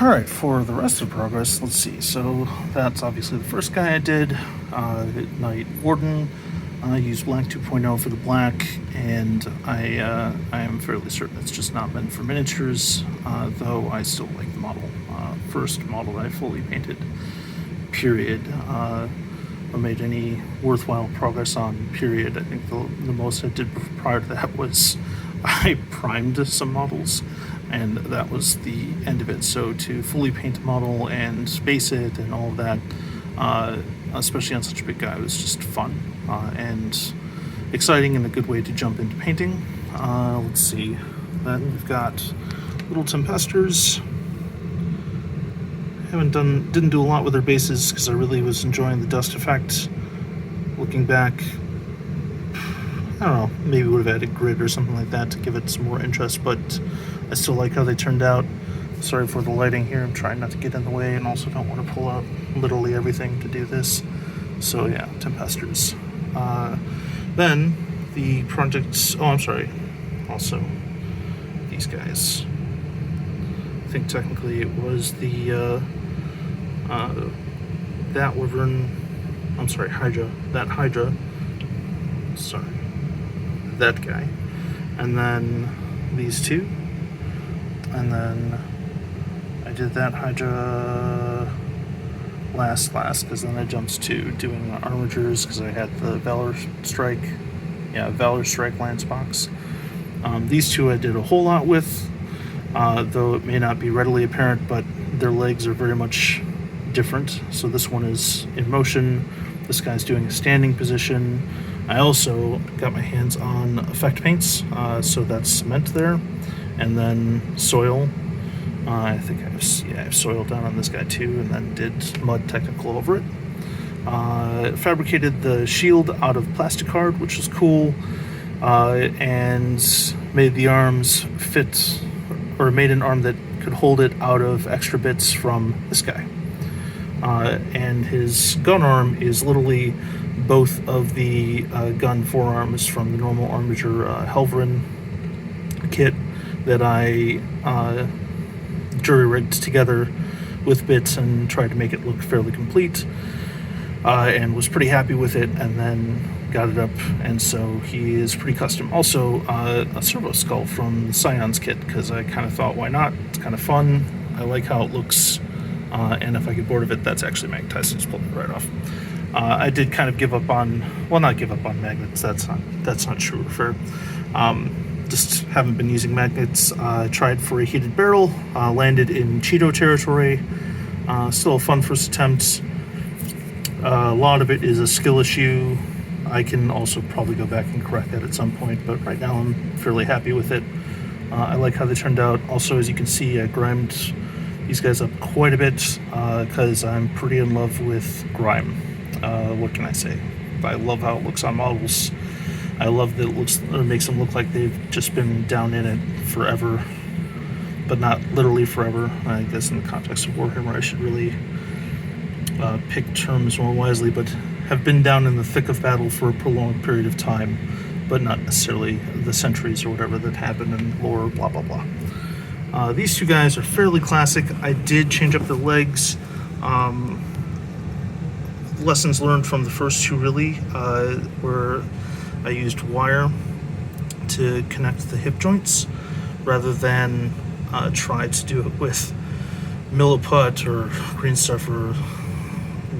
Alright, for the rest of the progress, let's see. So that's obviously the first guy I did. Knight Warden. I used Black 2.0 for the black, and I am fairly certain it's just not meant for miniatures, though I still like the model. First model that I fully painted, period. I made any worthwhile progress on, period. I think the most I did prior to that was I primed some models, and that was the end of it. So to fully paint a model and space it and all of that, especially on such a big guy, was just fun and exciting and a good way to jump into painting. Let's see. Then we've got Little Tempesters. Didn't do a lot with their bases because I really was enjoying the dust effect. Looking back, I don't know, maybe would have added grid or something like that to give it some more interest, but I still like how they turned out. Sorry for the lighting here, I'm trying not to get in the way and also don't want to pull out literally everything to do this. So yeah, Tempesters. Then the projects, also these guys. I think technically it was the that Wyvern, Hydra, that guy, and then these two, and then I did that Hydra last because then I jumped to doing armatures because I had the Valor Strike Lance box. These two I did a whole lot with, though it may not be readily apparent, but their legs are very much different. So this one is in motion, this guy's doing a standing position. I also got my hands on effect paints, so that's cement there, and then soil. I think I have soil down on this guy too, and then did mud technical over it. Fabricated the shield out of plasticard, which was cool, and made the arms fit, or made an arm that could hold it out of extra bits from this guy. And his gun arm is literally both of the gun forearms from the normal Armiger Helverin kit that I jury-rigged together with bits and tried to make it look fairly complete, and was pretty happy with it, and then got it up, and so he is pretty custom. Also, a servo skull from the Scions kit, because I kind of thought, why not? It's kind of fun. I like how it looks, and if I get bored of it, that's actually magnetized. Just pulled it right off. I did kind of give up on, well, not give up on magnets. That's not true or fair. Just haven't been using magnets. Tried for a heated barrel, landed in Cheeto territory. Still a fun first attempt. A lot of it is a skill issue. I can also probably go back and correct that at some point, but right now I'm fairly happy with it. I like how they turned out. Also, as you can see, I grimed these guys up quite a bit because I'm pretty in love with grime. What can I say? I love how it looks on models. I love that it makes them look like they've just been down in it forever, but not literally forever. I guess in the context of Warhammer, I should really pick terms more wisely, but have been down in the thick of battle for a prolonged period of time, but not necessarily the centuries or whatever that happened in lore, blah, blah, blah. These two guys are fairly classic. I did change up the legs. Lessons learned from the first two really, where I used wire to connect the hip joints rather than try to do it with milliput or green stuff or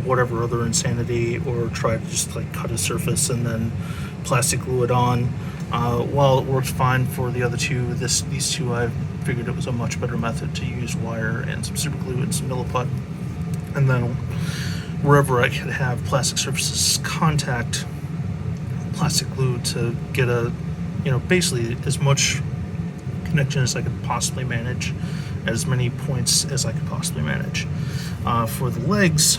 whatever other insanity, or try to just like cut a surface and then plastic glue it on. While it worked fine for the other two, these two I figured it was a much better method to use wire and some super glue and some milliput, and then wherever I could have plastic surfaces contact plastic glue to get a, basically as much connection as I could possibly manage, at as many points as I could possibly manage. For the legs,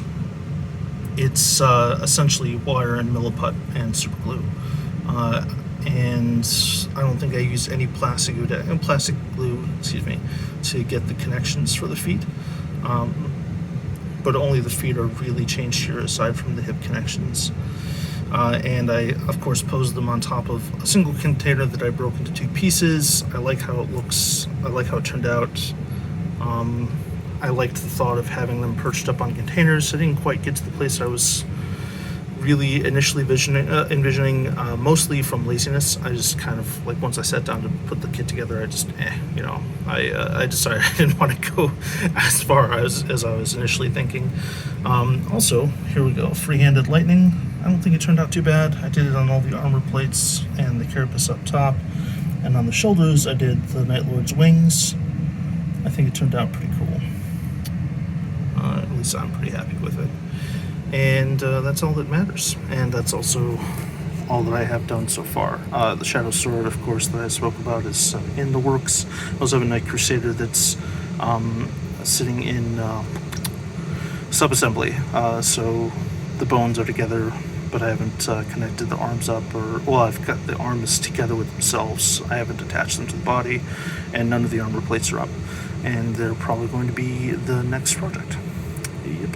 it's essentially wire and milliput and super glue, and I don't think I used any plastic glue to get the connections for the feet, but only the feet are really changed here aside from the hip connections. And I, of course, posed them on top of a single container that I broke into two pieces. I like how it looks. I like how it turned out. I liked the thought of having them perched up on containers. I didn't quite get to the place I was really initially envisioning, mostly from laziness. I just kind of, like, once I sat down to put the kit together, I just, I decided I didn't want to go as far as I was initially thinking. Also, here we go, Free-Handed Lightning. I don't think it turned out too bad. I did it on all the armor plates and the carapace up top, and on the shoulders I did the Night Lord's wings. I think it turned out pretty cool. At least I'm pretty happy with it. And that's all that matters. And that's also all that I have done so far. The Shadow Sword, of course, that I spoke about is in the works. I also have a Night Crusader that's sitting in sub-assembly. So the bones are together, but I haven't connected the arms up, I've got the arms together with themselves. I haven't attached them to the body, and none of the armor plates are up. And they're probably going to be the next project. Yep.